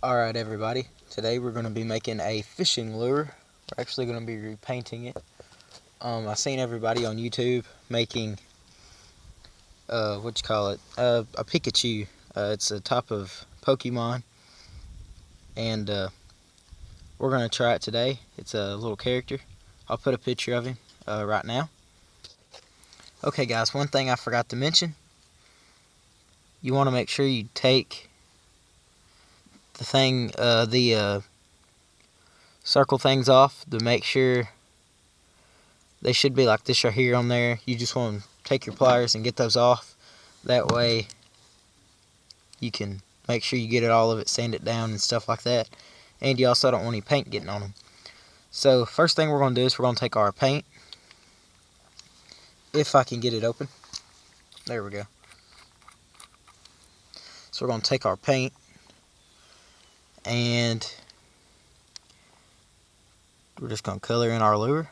Alright everybody, today we're going to be making a fishing lure. We're actually going to be repainting it. I've seen everybody on YouTube making, a Pikachu. It's a type of Pokemon, and we're going to try it today. It's a little character. I'll put a picture of him right now. Okay guys, one thing I forgot to mention. You want to make sure you take the circle things off to make sure they should be like this right here on there. You just want to take your pliers and get those off. That way you can make sure you get all of it, sand it down and stuff like that. And you also don't want any paint getting on them. So first thing we're going to do is we're going to take our paint. If I can get it open. There we go. So we're going to take our paint and we're just going to color in our lure.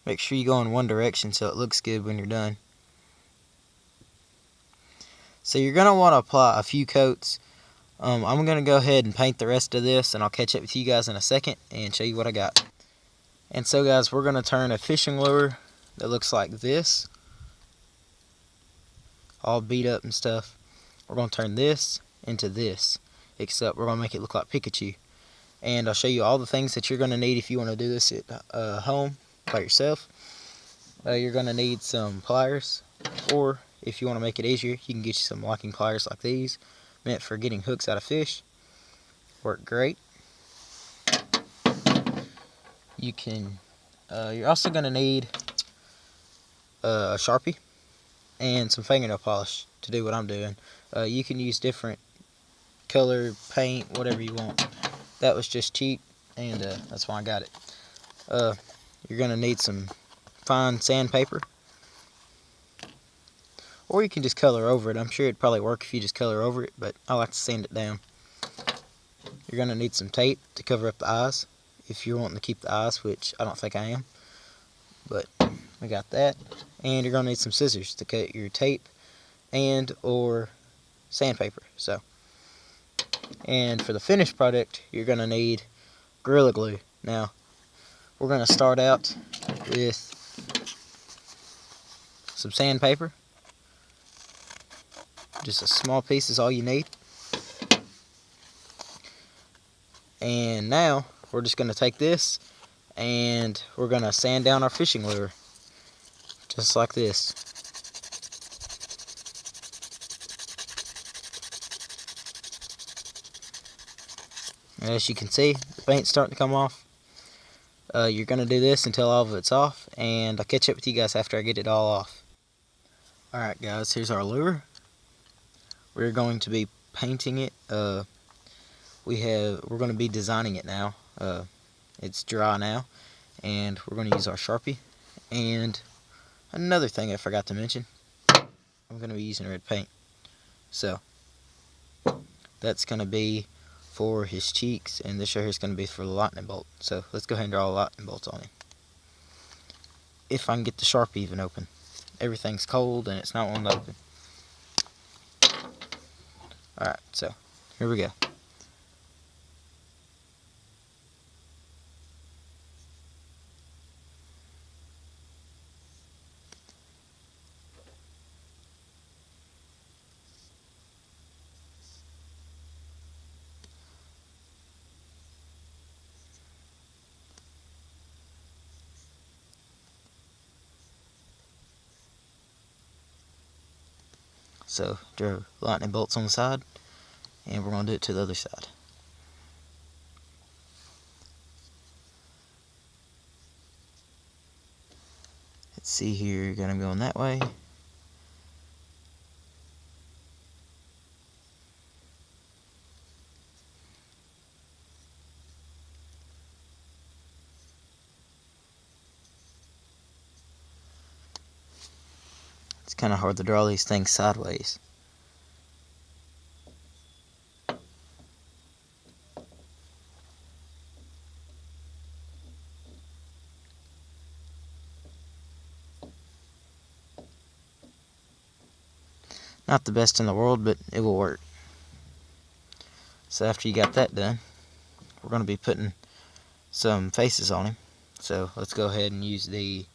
Make sure you go in one direction so it looks good when you're done. So you're going to want to apply a few coats. I'm going to go ahead and paint the rest of this, and I'll catch up with you guys in a second and show you what I got. And so guys, we're going to turn a fishing lure that looks like this, all beat up and stuff. We're going to turn this into this, except we're going to make it look like Pikachu. And I'll show you all the things that you're going to need if you want to do this at home by yourself. You're going to need some pliers, or if you want to make it easier, you can get you some locking pliers like these, meant for getting hooks out of fish. Work great. You're also going to need a Sharpie and some fingernail polish to do what I'm doing. You can use different color, paint, whatever you want. That was just cheap, and that's why I got it. You're going to need some fine sandpaper, or you can just color over it. I'm sure it'd probably work if you just color over it, but I like to sand it down. You're going to need some tape to cover up the eyes, if you're wanting to keep the eyes, which I don't think I am, but we got that. And you're going to need some scissors to cut your tape and or sandpaper. And for the finished product, you're going to need Gorilla Glue. Now, we're going to start out with some sandpaper. Just a small piece is all you need. And now, we're just going to take this and we're going to sand down our fishing lure. Just like this. And as you can see, the paint's starting to come off. You're going to do this until all of it's off, and I'll catch up with you guys after I get it all off. Alright guys, here's our lure. We're going to be painting it. We're going to be designing it now. It's dry now, and we're going to use our Sharpie. And another thing I forgot to mention, I'm going to be using red paint. So that's going to be for his cheeks, and this right here is going to be for the lightning bolt. So let's go ahead and draw a lightning bolt on him. If I can get the Sharpie even open. Everything's cold and it's not wanting to open. Alright, so here we go. So, draw lightning bolts on the side, and we're going to do it to the other side. Let's see here, you're going to go in that way. It's kind of hard to draw these things sideways. Not the best in the world, but it will work. So after you got that done, we're going to be putting some faces on him. So let's go ahead and use the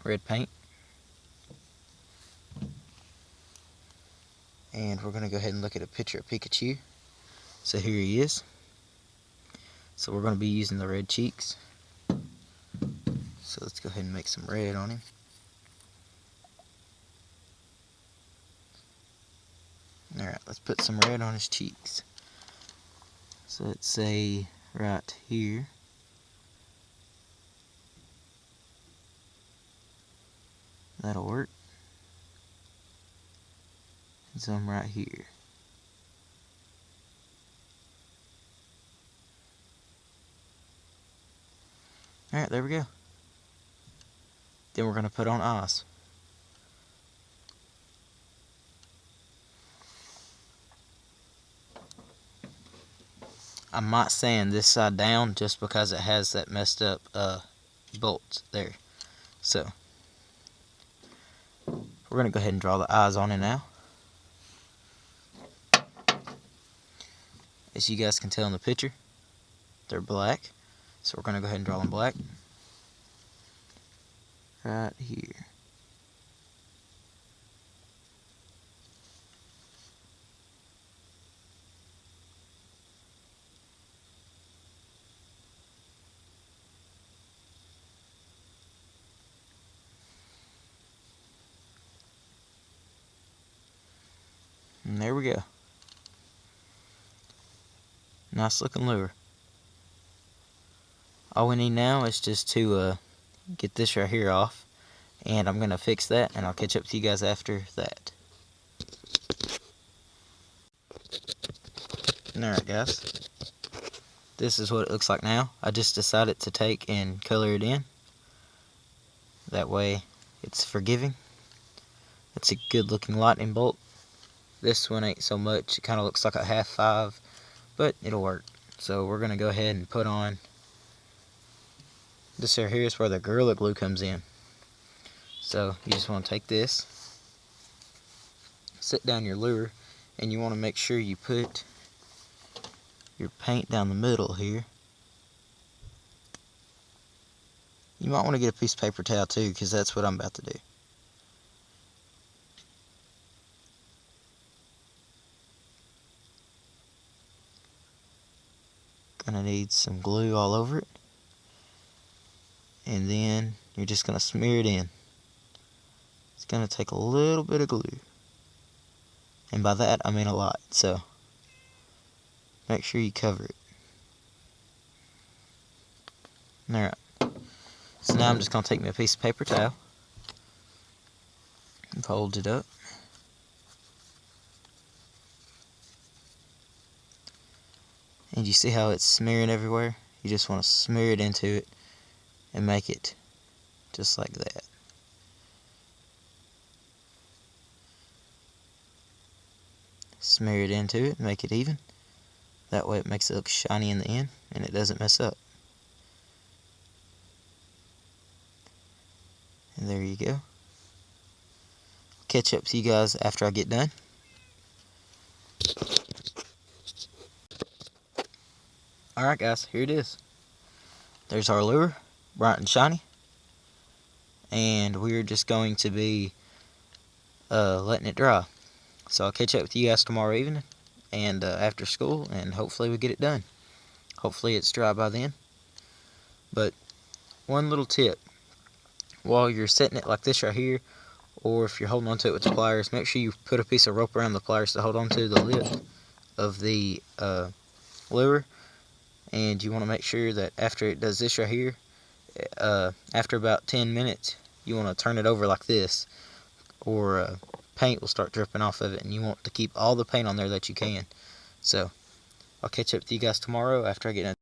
red paint. And we're going to go ahead and look at a picture of Pikachu. So here he is. So we're going to be using the red cheeks. So let's go ahead and make some red on him. Alright, let's put some red on his cheeks. So let's say right here. That'll work. And some right here. Alright, there we go. Then we're going to put on eyes. I might sand this side down just because it has that messed up bolt there. So we're going to go ahead and draw the eyes on it now. As you guys can tell in the picture, they're black. So we're going to go ahead and draw them black. Right here. And there we go. Nice looking lure. All we need now is just to get this right here off, and I'm going to fix that, and I'll catch up to you guys after that. Alright guys, this is what it looks like now. I just decided to take and color it in. That way it's forgiving. It's a good looking lightning bolt. This one ain't so much. It kind of looks like a half 5, but it'll work. So we're going to go ahead and put on this right here is where the Gorilla Glue comes in. So you just want to take this, sit down your lure, and you want to make sure you put your paint down the middle here. You might want to get a piece of paper towel too, because that's what I'm about to do. Gonna need some glue all over it. And then you're just going to smear it in. It's going to take a little bit of glue. And by that, I mean a lot. So make sure you cover it. Alright. So now I'm just going to take me a piece of paper towel and fold it up. And you see how it's smearing everywhere? You just want to smear it into it and make it just like that. Smear it into it, make it even. That way it makes it look shiny in the end and it doesn't mess up. And there you go. Catch up to you guys after I get done. Alright guys, here it is. There's our lure, bright and shiny. And we're just going to be letting it dry. So I'll catch up with you guys tomorrow evening and after school, and hopefully we get it done. Hopefully it's dry by then. But one little tip, while you're setting it like this right here, or if you're holding onto it with the pliers, make sure you put a piece of rope around the pliers to hold onto the lip of the lure. And you want to make sure that after it does this right here, after about 10 minutes, you want to turn it over like this, or paint will start dripping off of it, and you want to keep all the paint on there that you can. So I'll catch up with you guys tomorrow after I get done.